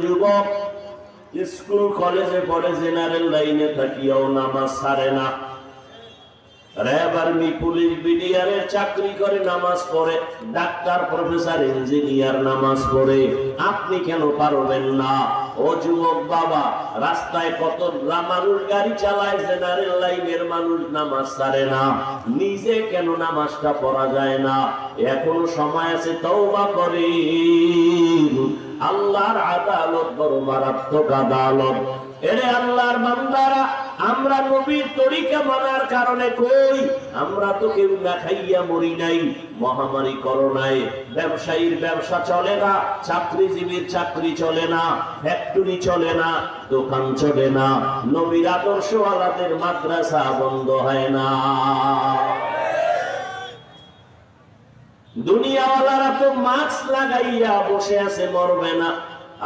যুবক স্কুল কলেজে পড়ে, জেনারেল লাইনে থাকিয়াও নামাজ ছাড়ে না। র্যাব, আর্মি, পুলিশ, বিডিআরের চাকরি করে, নামাজ পড়ে। ডাক্তার, প্রফেসর, ইঞ্জিনিয়ার নামাজ পড়ে। আপনি কেন পারবেন না? ও যুবক বাবা, রাস্তায় কত মানুষ গাড়ি চালায়, জেনারেল লাইনের মানুষ নামাজ ছাড়ে না। নিজে কেন নামাজটা পড়া যায় না? এখনো সময় আছে, তওবা করেন। আল্লাহর আদালত বড় মারাত্মক আদালত। এরে আল্লাহর বান্দারা, আমরা নবীর তরিকা মানার কারণে কই, আমরা তো কেউ না খাইয়া মরি নাই। মহামারী করোনায় ব্যবসায়ীর ব্যবসা চলে না, চাকরিজীবীর চাকরি চলে না, ফ্যাক্টরি চলে না, দোকান চলে না, নবীর আদর্শওয়ালাদের মাদ্রাসা বন্ধ হয় না। দুনিয়াওয়ালারা তো মাস্ক লাগাইয়া বসে আছে, মরবে না।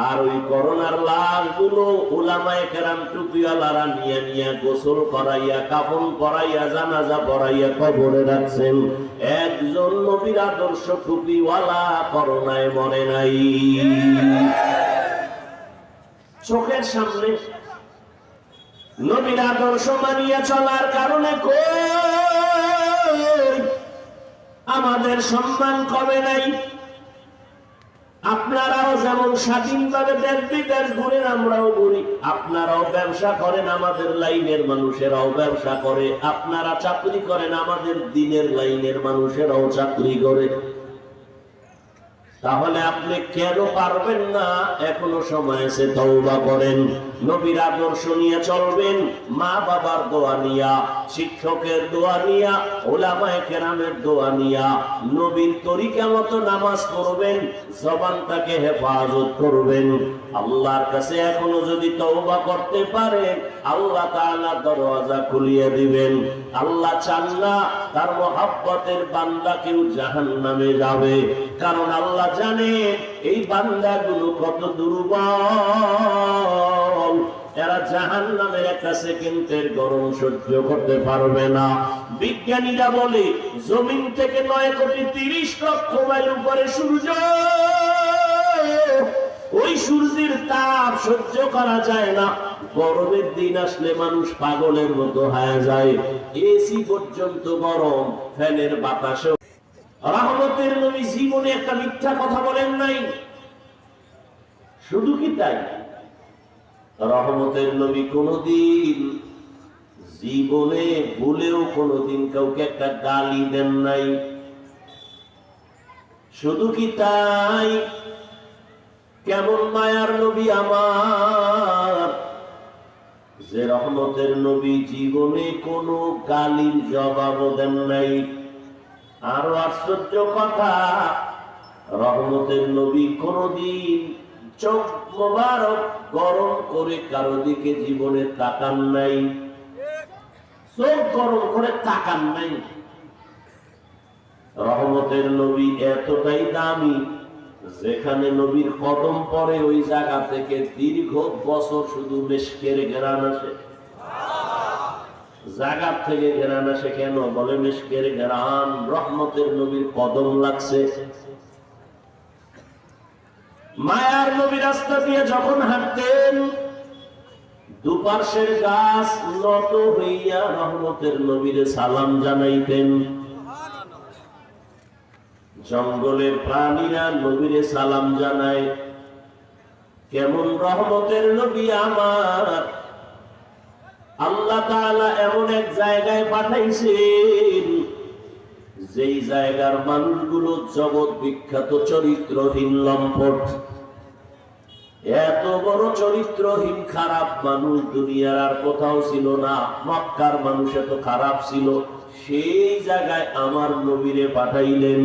আর ওই করোনার লাশগুলো উলামায়ে কেরাম টুপিওয়ালারা নিয়ে নিয়ে গোসল করাইয়া, কাফন পরাইয়া, জানাজা পড়াইয়া কবরে রাখছেন। একজন নবীর আদর্শ টুপিওয়ালা করোনায় মরে নাই। চোখের সামনে নবীর আদর্শ মানিয়া চলার কারণে কই আমাদের সম্মান কমে নাই। আপনারাও যেমন স্বাধীনভাবে দেশ বিদেশ ঘুরেন, আমরাও ঘুরি। আপনারাও ব্যবসা করেন, আমাদের লাইনের মানুষেরাও ব্যবসা করে। আপনারা চাকরি করেন, আমাদের দিনের লাইনের মানুষেরাও চাকরি করে। তাহলে আপনি কেন পারবেন না? এখনো সময় আছে, তওবা করেন। নবীর আদর্শ নিয়ে চলবেন, মা বাবার দোয়া নিয়া, শিক্ষকের দোয়া নিয়া, উলামায়ে কেরামের দোয়া নিয়া, নবীর তরিকা মতো নামাজ পড়বেন, জবানটাকে হেফাজত করবেন। আল্লাহর কাছে এখনো যদি তওবা করতে পারেন, আল্লাহ তাআলা দরওয়াজা খুলিয়ে দিবেন। আল্লাহ চান না তার মহব্বতের বান্দা কেউ জাহান্নামে যাবে, কারণ আল্লাহ জানে এই বান্দাগুলো কত দুর্বল। এরা জাহান্নামের একটা সেকেন্ডের গরম সহ্য করতে পারবে না। বিজ্ঞানীরা বলে জমিন থেকে 9,30,00,000 মাইল উপরে সূর্য, ওই সূর্যের তাপ সহ্য করা যায় না। গরমের দিন আসলে মানুষ পাগলের মতো হয়ে যায়। এসি পর্যন্ত গরম, ফ্যানের বাতাসে। রহমতের নবী জীবনে একটা মিথ্যা কথা বলেন নাই। শুধু কি তাই, রহমতের নবী কোনদিন জীবনে ভুলেও কোনদিন কাউকে একটা গালি দেন নাই। শুধু কি তাই, কেমন মায়ার নবী আমার, যে রহমতের নবী জীবনে কোনো গালির জবাব দেন নাই। আরো আশ্চর্য কথা, রহমতের নবী কোনদিন চোখ মোবারক গরম করে কারো দিকে জীবনে তাকান নাই, চোখ গরম করে তাকান নাই। রহমতের নবী এতটাই দামি, যেখানে নবীর কদম পড়ে ওই জায়গা থেকে দীর্ঘ বছর শুধু মিশকের ঘেরান আসে। জায়গা থেকে ঘেরান আসে কেন? বলে মিশকের ঘেরান, রহমতের নবীর কদম লাগছে। মায়ার নবী রাস্তা দিয়ে যখন হাঁটতেন, দুপাশের গাছ নত হইয়া রহমতের নবীর সালাম জানাইতেন। জঙ্গলের প্রাণীরা নবীরে সালাম জানায়। কেমন রহমতের নবী আমার, আল্লাহ তাআলা এমন এক জায়গায় পাঠাইছেন, যেই জায়গার মানুষগুলো জগৎ বিখ্যাত চরিত্রহীন, লম্পট। এত বড় চরিত্রহীন খারাপ মানুষ দুনিয়ার আর কোথাও ছিল না। মক্কার মানুষ এত খারাপ ছিল, সেই জায়গায় আমার নবীরে পাঠাইলেন।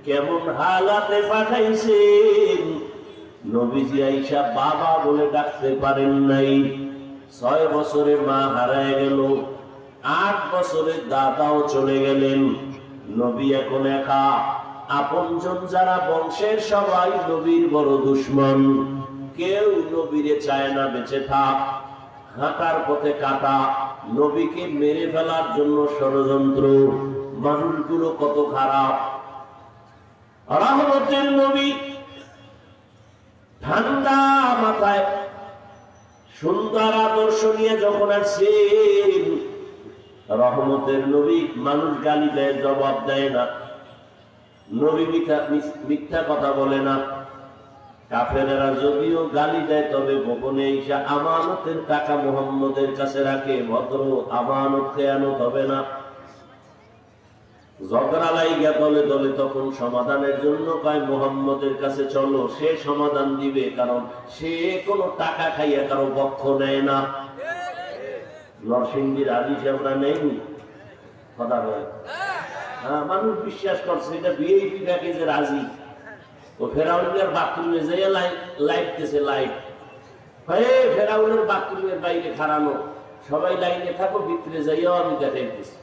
কেমন হালাতে পাঠাইছেন, নবীজি আইসা বাবা বলে ডাকতে পারেন নাই। 6 বছরে মা হারায় গেল, 8 বছরে দাদাও চলে গেলেন। নবী এখন একা। আপনজন যারা বংশের সবাই নবীর বড় দুশমন। কেউ নবীরে চায় না বেঁচে থাক, হাঁটার পথে কাটা, নবীকে মেরে ফেলার জন্য ষড়যন্ত্র। মানুষগুলো কত খারাপ। রহমতের নবী ঠান্ডা মাথায় সুন্দর আদর্শ নিয়ে যখন আসছেন, রহমতের নবী মানুষ গালি দেয়, জবাব দেয় না, নবী মিথ্যা কথা বলে না। কাফেরেরা যদিও গালি দেয় তবে গোপনে ঈশা আমানতের টাকা মুহাম্মদের কাছে রাখে, ভদ্র আমানত খেয়ানত হবে না। ঝগড়া লাইগা দলে দলে তখন সমাধানের জন্য কয় মুহাম্মদের কাছে চলো, সে সমাধান দিবে, কারণ সে কোনো টাকা খাইয়া কারো পক্ষ নেয় না। নরসিংদীর আদি আমরা নেইনি কথা বলে, হ্যাঁ, মানুষ বিশ্বাস করছে এটা ভিআইপি প্যাকেজের রাজি। ও ফেরাউনের বাথরুমে যাইয়া লাইট দিতেছে, লাইট ফেরাউনের বাথরুমের বাইরে খাড়ানো, সবাই লাইনে থাকো, ভিতরে যাইয়াও আমি দেখাইতেছি।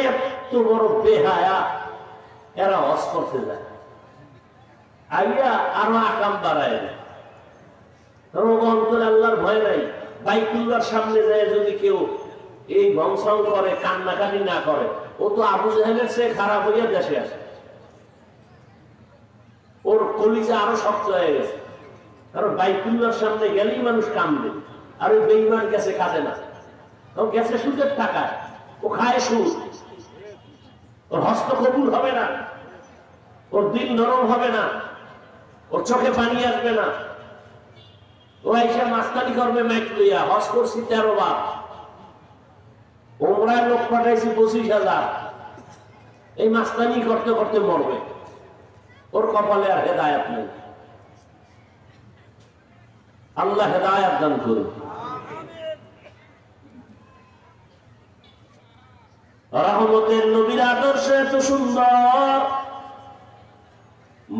এত বড় বেহায়া এরা হজ করতে যায়, আইয়া আরো আকাম বাড়ায় না। অন্তরে আল্লাহর ভয় নাই। বাইতুল্লাহর সামনে যায় যদি কেউ এই বংশং করে, কান্নাকাটি না করে, ও তো আবু জাহেলের চেয়ে খারাপ হইয়া দেশে আসে। ওর কলিজা আরো শক্ত হয়ে গেছে, কারণ বাইতুল্লাহর সামনে গেলেই মানুষ কান্দে, আর ওই বেঈমান গেছে কাঁদে না। ও গেছে সুদের টাকায়, ও খায় সুদ, ওর হস্ত কবুল হবে না, ওর দিল নরম হবে না, ওর চোখে পানি আসবে না। ও আইসা মাস্তানি করবে মাইক লইয়া, হজ করছি 13 বার, ওমরায় লোক পাঠাইছি 25,000, এই মাস্তানি করতে করতে মরবে। ওর কপালে আর হেদায়েত নেই। আল্লাহ হেদায়েত দান করুন। রহমতের নবীর আদর্শ এত সুন্দর,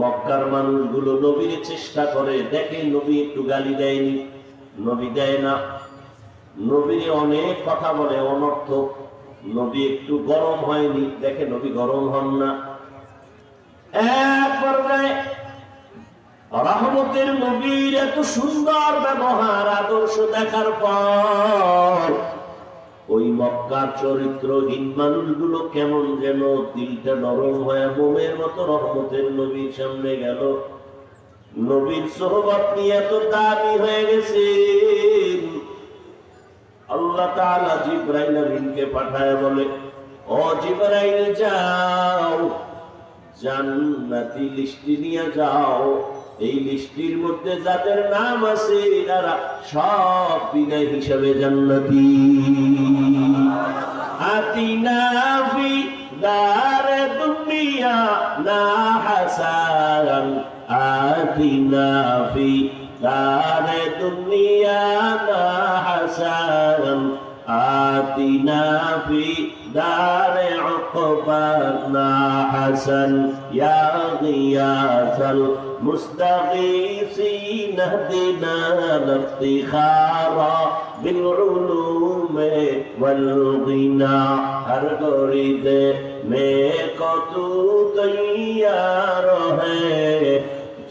মক্কার মানুষগুলো নবীর চেষ্টা করে, দেখে নবী একটু গালি দেয়নি, নবী দেয় না, নবীর অনেক কথা বলে অনর্থক, নবী একটু গরম হয়নি, দেখে নবী গরম হন না। এক পর্যায়ে রহমতের নবীর এত সুন্দর ব্যবহার আদর্শ দেখার পর ওই মক্কার চরিত্রহীন মানুষগুলো কেমন যেন দিলটা নরম হয়ে মোমের মতো রহমতের নবীর সামনে গেল। নবীর সোহবত নিয়ে এত দামি হয়ে গেছে, আল্লাহ তাআলা জিবরাইল আমিনকে পাঠায় বলে, ও জিবরাইল যাও, জান্নাতি লিস্টি নিয়ে যাও, এই লিস্টির মধ্যে যাদের নাম আছে তারা সব বিনা হিসাবে জান্নাতি। আতিনা ফি দারে দুনিয়া না হাসান, আতিনা ফি দারে দুনিয়া না হাসান, আতিনা ফি দারে উকবা না হাসান, ইয়া গিয়াসাল মুস্তাগীসিন ইহদিনা ইফতিখারা বিল উলুমে ওয়াল গিনা। হর গরিদে মে কতু তৈয়ার হ্যায়,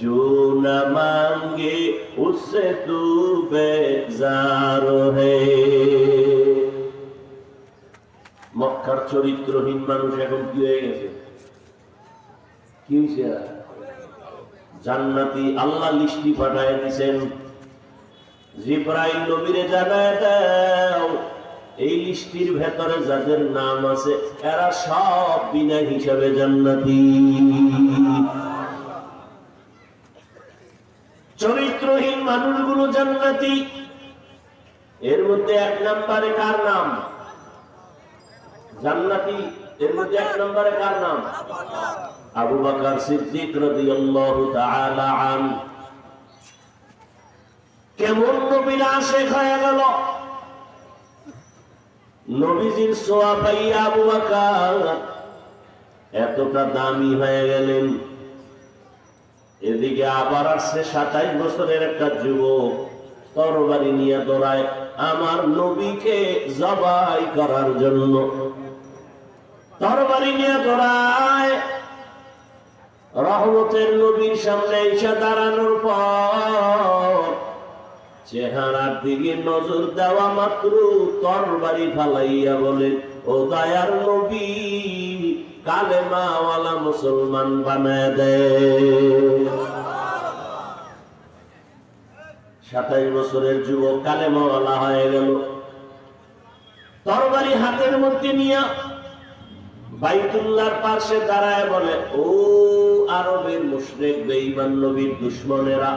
जो न मांगे उससे तू बेजार है। মক্কার চরিত্রহীন মানুষ এখন কি হয়ে গেছে? কি হয়েছে? জান্নাতি আল্লাহ লিস্টি পাঠায় দিয়েছেন, জিবরাইল নবীরে জানায় দাও, এই লিস্টির ভেতরে যাদের নাম আছে এরা সব বিনা হিসাবে জান্নাতি। চরিত্রহীন মানুষগুলো জান্নাতি। এর মধ্যে 1 নম্বরে কার নাম? জান্নাতি এর মধ্যে 1 নম্বরে কার নাম? আবু বকর সিদ্দিক রাদিয়াল্লাহু তাআলা আনহু। কেমন নবীর আশিক হয়ে গেল, নবীজির ছোঁয়া পাইয়া আবু বকর এতটা দামি হয়ে গেলেন। এদিকে আবার আসছে 27 বছরের একটা যুবক, তরবারি নিয়ে দৌড়ায় আমার নবীকে জবাই করার জন্য। তরবারি নিয়ে দৌড়ায়, রহমতের নবীর সামনে এসে দাঁড়ানোর পর চেহারার দিকে নজর দেওয়া মাত্র তরবারি ফালাইয়া বলে, ও দয়ার নবী, কালেমাওয়ালা মুসলমান বানায় দেয়। 27 বছরের যুবক কালেমাওয়ালা হয়ে গেল। তরবারি হাতের মধ্যে নিয়ে বাইতুল্লাহর পাশে দাঁড়ায় বলে, ও আরবের মুশরিক বেঈমান নবীর দুশমনেরা,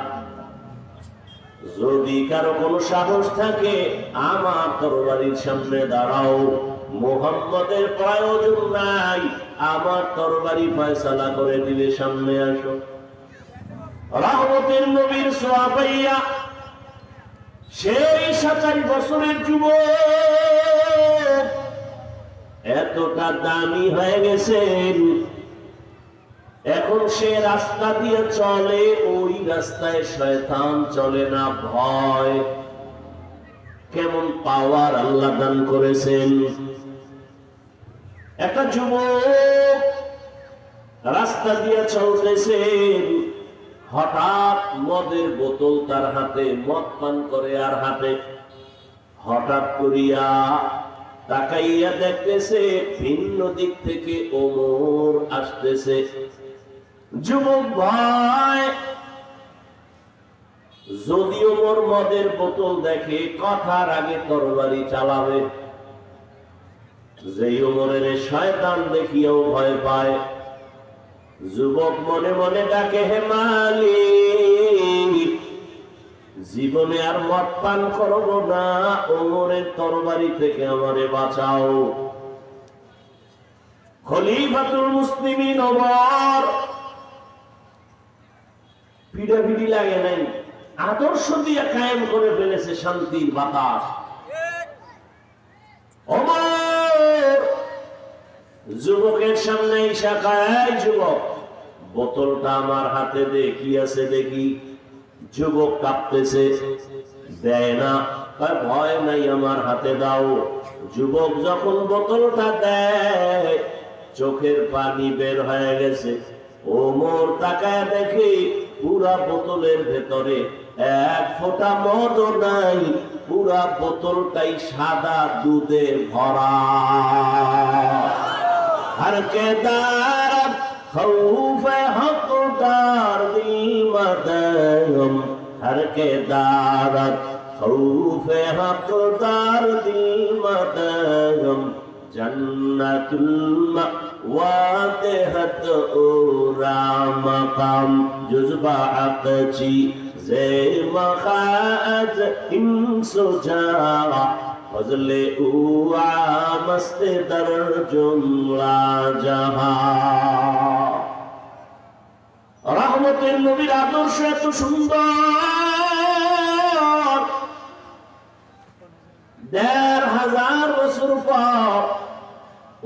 যদি কারো কোনো সাহস থাকে আমার তরবারির সামনে দাঁড়াও, মুহাম্মদের প্রয়োজন নাই, আমার তরবারি ফয়সালা করে দিলে সামনে আসো। রহমতের নবীর ছোঁয়া পাইয়া সেই 27 বছরের যুবক এতটা দামি হয়ে গেছেন, এখন সে রাস্তা দিয়ে চলে, ওই রাস্তায় শয়তান চলে না, ভয়। কেমন পাওয়ার আল্লাহ দান করেছেন। একটা যুবক রাস্তা দিয়ে চলতেছেন, হঠাৎ মদের বোতল তার হাতে, মদ পান করে আর হাতে। হঠাৎ করিয়া তাকাইয়া দেখতেছে ভিন্ন দিক থেকে ওমর আসতেছে। যুবক ভয়, যদি ওমর মদের বোতল দেখে কথার আগে তরবারি চালাবে। যেই ওমরের শয়তান দেখিয়াও ভয় পায়। যুবক মনে মনে ডাকে, হে মালিক, জীবনে আর মদ পান করব না, ওমরের তরবারি থেকে আমারে বাঁচাও। খলিফাতুল মুসলিমিন ওমর পিড়াপিড়ি লাগে নাই, আদর্শ দিয়ে কায়েম করে ফেলেছে শান্তির বাতাস। ওমর যুবকের সামনে শাখায়, যুবক বোতলটা আমার হাতে দে, কি আছে দেখি। যুবক কাঁপতেছে, দেয় না, ভয় নাই, আমার হাতে দাও। যুবক যখন বোতলটা দেয়, চোখের পানি বের হয়ে গেছে। ওমর তাকায় দেখে পুরা বোতলের ভেতরে এক ফোঁটা মদ নাই, পুরা বোতলটাই সাদা দুধে ভরা। हर के दार खौफ हकदार दिल मदम, हर के दार खौफ हकदार दिल मदम, जन्नतुल वादहत ओरा मकाम जुज़बा अक़ची ज़े मखाज इंसुजा फजले उआ मस्त दर जुमला जहां। रहमतेर नबीर आदर्श एत सुंदर, 1500 বছর পর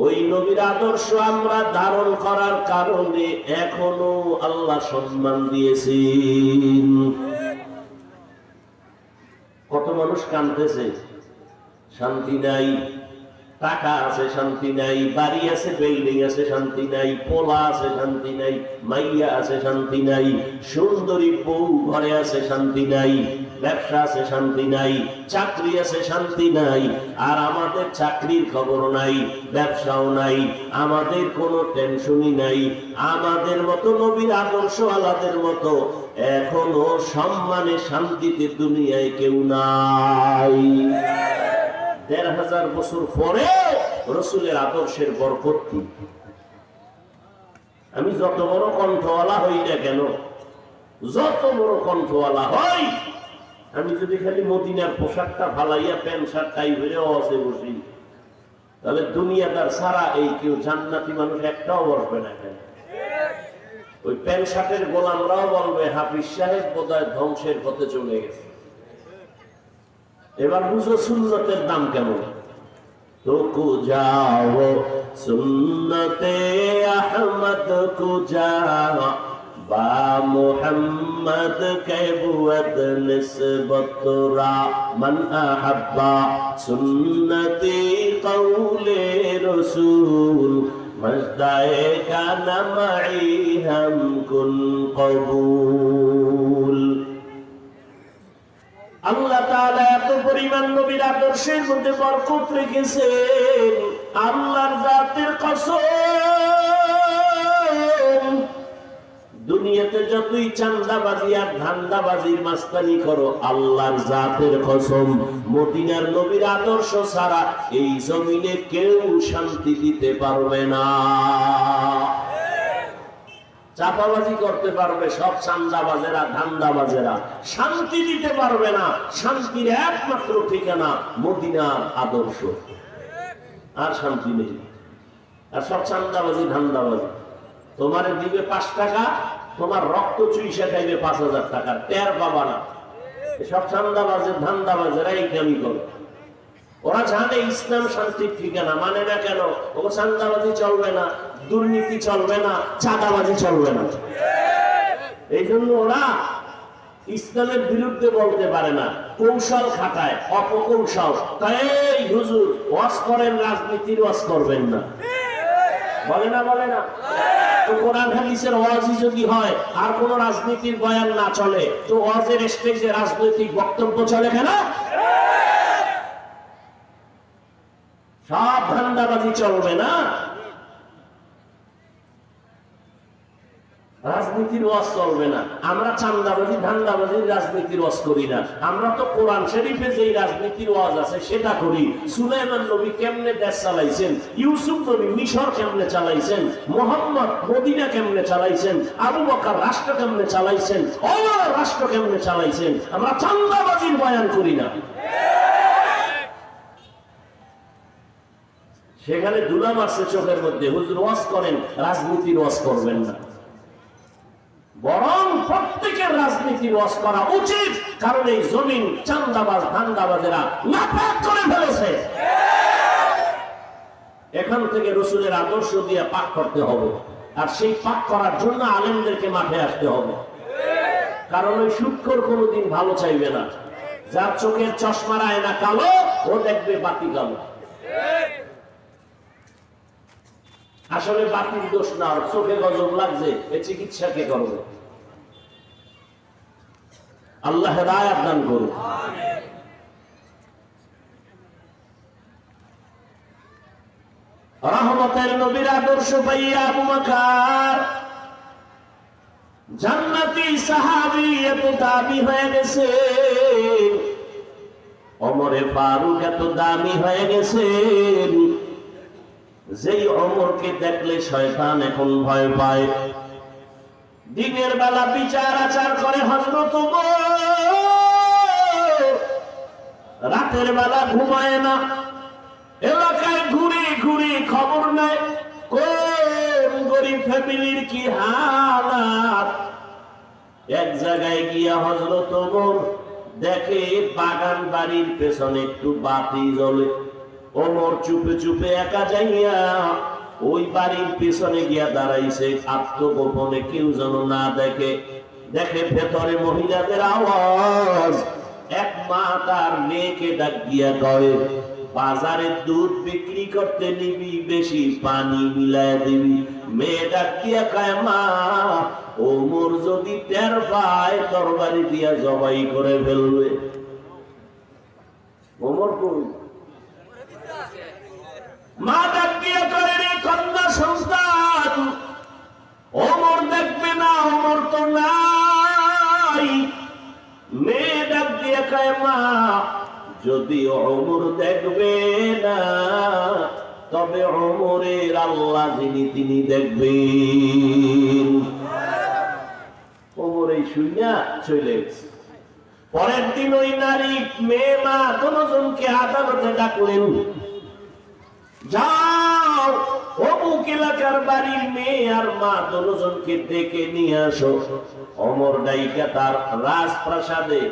ওই নবীর আদর্শ আমরা ধারণ করার কারণে এখনো আল্লাহ সম্মান দিয়েছেন। কত মানুষ কাঁদতেছে, শান্তি নাই। টাকা আছে, শান্তি নাই। বাড়ি আছে, বিল্ডিং আছে, শান্তি নাই। পোলা আছে, শান্তি নাই। মাইয়া আছে, শান্তি নাই। সুন্দরী বউ ঘরে আছে, শান্তি নাই। ব্যবসা আছে, শান্তি নাই। চাকরি আছে, শান্তি নাই। আর আমাদের চাকরির খবর নাই, ব্যবসাও নাই, আমাদের কোনো টেনশনই নাই। আমাদের মতো নবীর আদর্শ আলাদের মতো এখনো সম্মানে শান্তিতে দুনিয়ায় কেউ নাই। 1500 বছর পরে রসুলের আদর্শের বরকত কি? আমি যত বড় কণ্ঠওয়ালা হই না কেন, যত বড় কণ্ঠওয়ালা হই, আমি যদি খালি মদিনার পোশাকটা ফালাইয়া প্যান্ট শার্ট টাই ভরে অসে বসি, তাহলে দুনিয়াদার সারা এই কেউ জান্নাতি মানুষ একটাও বসবে না কেন? ওই প্যান্ট শার্টের গোলামরাও বলবে হাফিজ সাহেব বোধহয় ধ্বংসের পথে চলে গেছে। এবার বুঝো সুন্নতের দাম কেমন। তো কুজাও সুন্নতে আহমদ কুজা বা মুহাম্মদ কে বুয়ত নিসবত রা মান আহাব্বা সুন্নতি কওলে রাসূল মজদায়ে কানা মাই হাম কুন কবুল। আল্লাহ তাআলা এত পরিমাণ নবীর আদর্শের মধ্যে বরকত রেখেছেন, আল্লাহর জাতের কসম, দুনিয়াতে যতই চান্দাবাজি আর ধান্দাবাজির মাস্তানি করো, আল্লাহর জাতের কসম, মদিনার নবীর আদর্শ ছাড়া এই জমিনে কেউ শান্তি দিতে পারবে না। চাপাবাজি করতে পারবে সব চান্দাবাজেরা, ধান্দাবাজেরা, শান্তি দিতে পারবে না। শান্তির একমাত্র ঠিকানা মদিনার আদর্শ, আর শান্তি নেই। আর সব চান্দাবাজি, ধান্দাবাজি। তোমারে দিবে 5 টাকা, তোমার রক্ত চুইসা খাইবে 5000 টাকা, টের পাবা না। সব চান্দাবাজের, ধান্দাবাজেরা এই কামি করে। ওরা জানে ইসলাম শান্তির ঠিকানা, মানে না কেন? ও চান্দাবাজি চলবে না, দুর্নীতি চলবে না, চাঁদাবাজি চলবে না। এই জন্য ওরা ইসলামের বিরুদ্ধে বলতে পারে না, কৌশল খাটায়, অপকৌশল। এই হুজুর ওয়াজ করেন, রাজনীতির ওয়াজ করবেন না, বলে না, বলে না? তো কোরআন হাদিসের ওয়াজই যদি হয় আর কোন রাজনীতির বয়ান না চলে, তো ওয়াজের স্টেজে রাজনৈতিক বক্তব্য চলে কেন? সব ধান্দাবাজি চলবে না, রাজনীতির ওয়াজ চলবে না। আমরা চান্দাবাজি, ধান্দাবাজির রাজনীতির ওয়াজ করি না। আমরা তো কোরআন শরীফে যেই রাজনীতির ওয়াজ আছে সেটা করি। সুলাইমান নবী কেমনে দেশ চালাইছেন, ইউসুফ নবী মিশর কেমনে চালাইছেন, মোহাম্মদ মদিনা কেমনে চালাইছেন, আবু বকর রাষ্ট্র কেমনে চালাইছেন, ওমর রাষ্ট্র কেমনে চালাইছেন। আমরা চান্দাবাজির বয়ান করি না। সেখানে দুলা মারছে চোখের মধ্যে, হুজুর ওয়াজ করেন, রাজনীতির ওয়াজ করবেন না। বরং প্রত্যেকের রাজনীতির ওয়াজ করা উচিত, কারণ এই জমিন চান্দাবাজ, ধান্দাবাজেরা নাপাক করে ফেলেছে। এখান থেকে রসুলের আদর্শ দিয়ে পাক করতে হবে, আর সেই পাক করার জন্য আলেমদেরকে মাঠে আসতে হবে। কারণ ওই সুক্ষর কোনোদিন ভালো চাইবে না। যার চোখের চশমার আয়না কালো, ও দেখবে বাতি কালো। আসলে বাতির দোষ না, চোখে গজব লাগছে, এই চিকিৎসা কে করবে? আল্লাহ হেদায়েত দান করুন। রহমতের নবীর আদর্শ পাইয়া আবু বকর জান্নাতি সাহাবী এত দামি হয়ে গেছে, ওমরে ফারুক এত দামি হয়ে গেছে, যেই ওমরকে দেখলে শয়তান এখন ভয় পায়। দিনের বেলা বিচার আচার করে হযরত ওমর, রাতের বেলা ঘুমায় না, এলাকায় ঘুরে ঘুরে খবর নেয় কোন গরিব ফ্যামিলির কি হালাত। এক জায়গায় গিয়া হযরত ওমর দেখে বাগান বাড়ির পেছনে একটু বাতি জ্বলে। ওমর চুপে চুপে একা যাইয়া ওই বাড়ির পিছনে গিয়া দাঁড়াইছে, আত্মগোপনে, কেউ যেন না দেখে। দেখে ভেতরে মহিলাদের আওয়াজ। এক মা তার মেয়েকে ডাক দিয়া কয়, বাজারে দুধ বিক্রি করতে নিবি, বেশি পানি মিলায় দিবি। মেয়ে ডাক দিয়া কয়, মা ওমর যদি টের পায় তরবারি দিয়া জবাই করে ফেলবে। ওমর কই? মা ডাক দিয়ে করে, রে কন্যা সন্তান, ওমর দেখবে না, ওমর তো নাই। মেয়ে ডাক দিয়ে কয়, মা যদি ওমর দেখবে না, তবে ওমরের আল্লাহ যিনি তিনি দেখবেন। ওমর এই শুনিয়া চলে গেছে। পরের দিন ওই নারী, মেয়ে, মা দুজনকে আদালতে ডাকলেন, যাও অমুক এলাকার বাড়ির মেয়ে আর মা দুজনকে ডেকে নিয়ে আসো। ওমর ডাইকা তার রাজপ্রাসাদে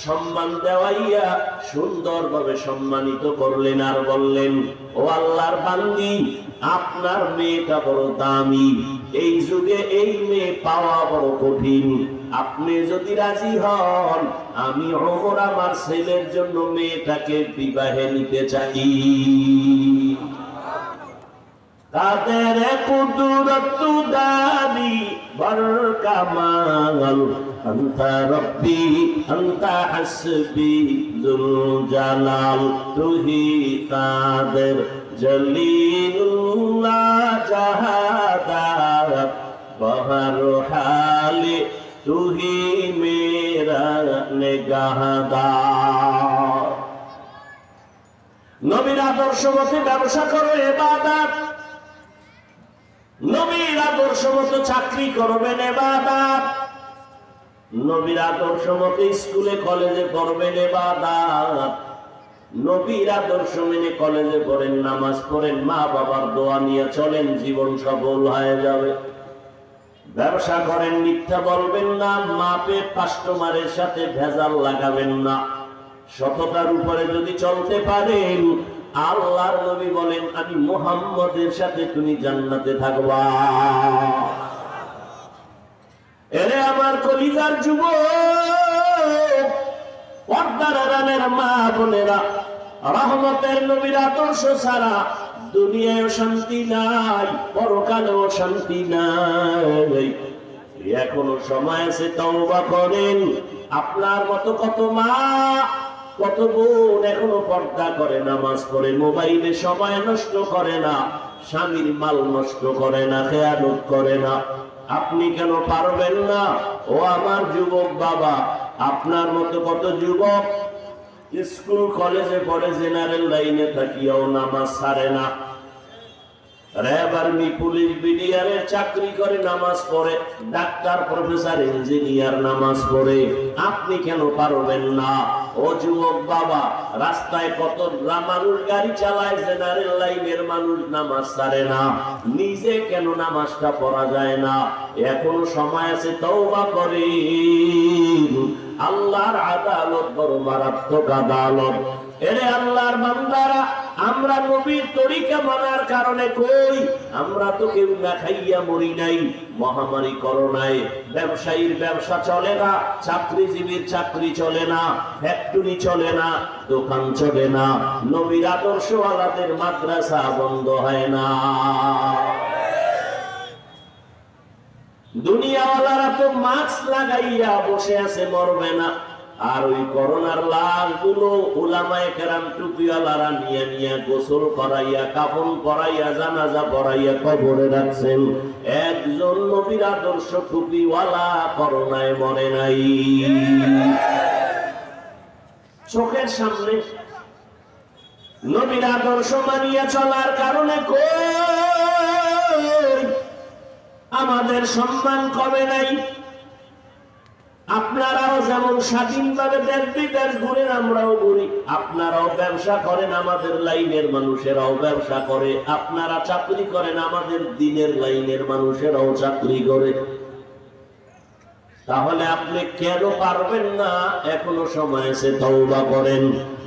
সম্মান দেওয়াইয়া সুন্দরভাবে সম্মানিত করলেন, আর বললেন, ও আল্লাহর বান্দি, আপনার মেয়েটা বড় দামি, এই যুগে এই মেয়ে পাওয়া বড় কঠিন। আপনি যদি রাজি হন, আমি ওমর আমার ছেলের জন্য মেয়েটাকে বিবাহে নিতে চাই। কাদের কুদরত দানি বরকামাল, আনতা রব্বি আনতা হাসবি যুল জালাল, তুহি কাদের জলিলুল্লাহ জাহাদা बहर हाले तू ही मेरा निगाहदार। নবীর আদর্শ মতে ব্যবসা করো ইবাদত, নবীর আদর্শ মতো চাকরি করবেন ইবাদত, নবীর আদর্শ মতে স্কুলে কলেজে পড়বেন ইবাদত, নবীর আদর্শ মেনে কলেজে পড়েন, নামাজ পড়েন, মা বাবার দোয়া নিয়ে চলেন, জীবন সফল হয়ে যাবে। ব্যবসা করেন, মিথ্যা বলবেন না, মাপে কাস্টমারের সাথে ভেজাল লাগাবেন না, সততার উপরে যদি চলতে পারেন, আল্লাহর নবী বলেন আমি মুহাম্মদের সাথে তুমি জান্নাতে থাকবা। এরে আমার কলিজার যুবক, পর্দার আড়ালের মা বোনেরা, রহমতের নবীর আদর্শ ছাড়া দুনিয়ায় শান্তি নাই, পরকালেও শান্তি নাই। এখনো সময় আছে, তওবা করেন। আপনার মতো কত মা কত বোন এখনো পর্দা করে, নামাজ পড়ে, মোবাইলে সময় নষ্ট করে না, স্বামীর মাল নষ্ট করে না, খেয়ানত করে না। আপনি কেন পারবেন না? ও আমার যুবক বাবা, আপনার মতো কত যুবক স্কুল কলেজে পড়ে, জেনারেল লাইনে থাকিয়াও নামাজ ছাড়ে না, র্যাব আর্মি পুলিশ বিডিআরের চাকরি করে, নামাজ পড়ে, ডাক্তার প্রফেসর ইঞ্জিনিয়ার নামাজ পড়ে। আপনি কেন পারবেন না? ও যুবক বাবা, রাস্তায় কত মানুষ গাড়ি চালায়, জেনারেল লাইনের মানুষ নামাজ ছাড়ে না, নিজে কেন নামাজটা পড়া যায় না? এখনো সময় আছে, তওবা করেন। আল্লাহর আদালত বড় মারাত্মক আদালত। এরে আল্লাহর বান্দারা, আমরা নবীর তরিকা মানার কারণে কই, আমরা তো কেউ না খাইয়া মরি নাই, মহামারী করোনায় ব্যবসায়ীর ব্যবসা চলে না, চাকরিজীবীর চাকরি চলে না, ফ্যাক্টরি চলে না, দোকান চলে না, নবীর আদর্শওয়ালাদের মাদ্রাসা বন্ধ হয় না। দুনিয়াওয়ালারা তো মাস্ক লাগাইয়া বসে আছে, মরবে না। আর ওই করোনার লাশগুলো উলামায়ে কেরাম টুপিওয়ালারা নিয়ে নিয়ে গোসল করাইয়া, কাফন পরাইয়া, জানাজা পরাইয়া কবরে রাখছেন। একজন নবীর আদর্শ টুপিওয়ালা করোনায় মরে নাই। চোখের সামনে নবীর আদর্শ মানিয়া চলার কারণে কই আমাদের সম্মান কমে নাই। আপনারাও যেমন স্বাধীনভাবে দেশ বিদেশ ঘুরেন, আমরাও ঘুরি। আপনারাও ব্যবসা করেন, আমাদের লাইনের মানুষেরাও ব্যবসা করে। আপনারা চাকরি করেন, আমাদের দিনের লাইনের মানুষেরাও চাকরি করে। তাহলে আপনি কেন পারবেন না? এখনো সময় আছে, তওবা করেন,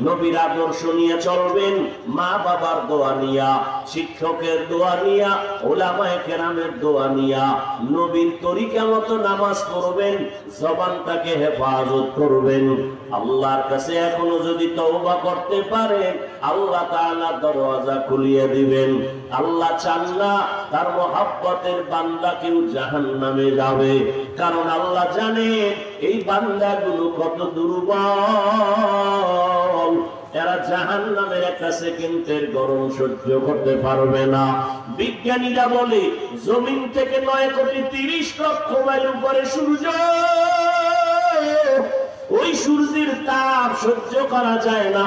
নবীর আদর্শ নিয়ে চলবেন, মা বাবার দোয়া নিয়া, শিক্ষকের দোয়া নিয়া, উলামায়ে কেরামের দোয়া নিয়া, নবীর তরিকা মতো নামাজ পড়বেন, জবানটাকে হেফাজত করবেন। আল্লাহর কাছে এখনো যদি তওবা করতে পারেন, আল্লাহ তাআলা দরওয়াজা খুলিয়ে দিবেন। আল্লাহ চান না তার মহব্বতের বান্দা কেউ জাহান্নামে যাবে, কারণ আল্লাহ জানে এই বান্দাগুলো কত দুর্বল, এরা জাহান্নামের একটা সেকেন্ডের গরম সহ্য করতে পারবে না। বিজ্ঞানীরা বলে জমিন থেকে 9,30,00,000 মাইল উপরে সূর্য, ওই সূর্যের তাপ সহ্য করা যায় না।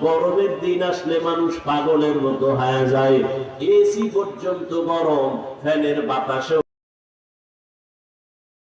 গরমের দিন আসলে মানুষ পাগলের মতো হয়ে যায়। এসি পর্যন্ত গরম, ফ্যানের বাতাসে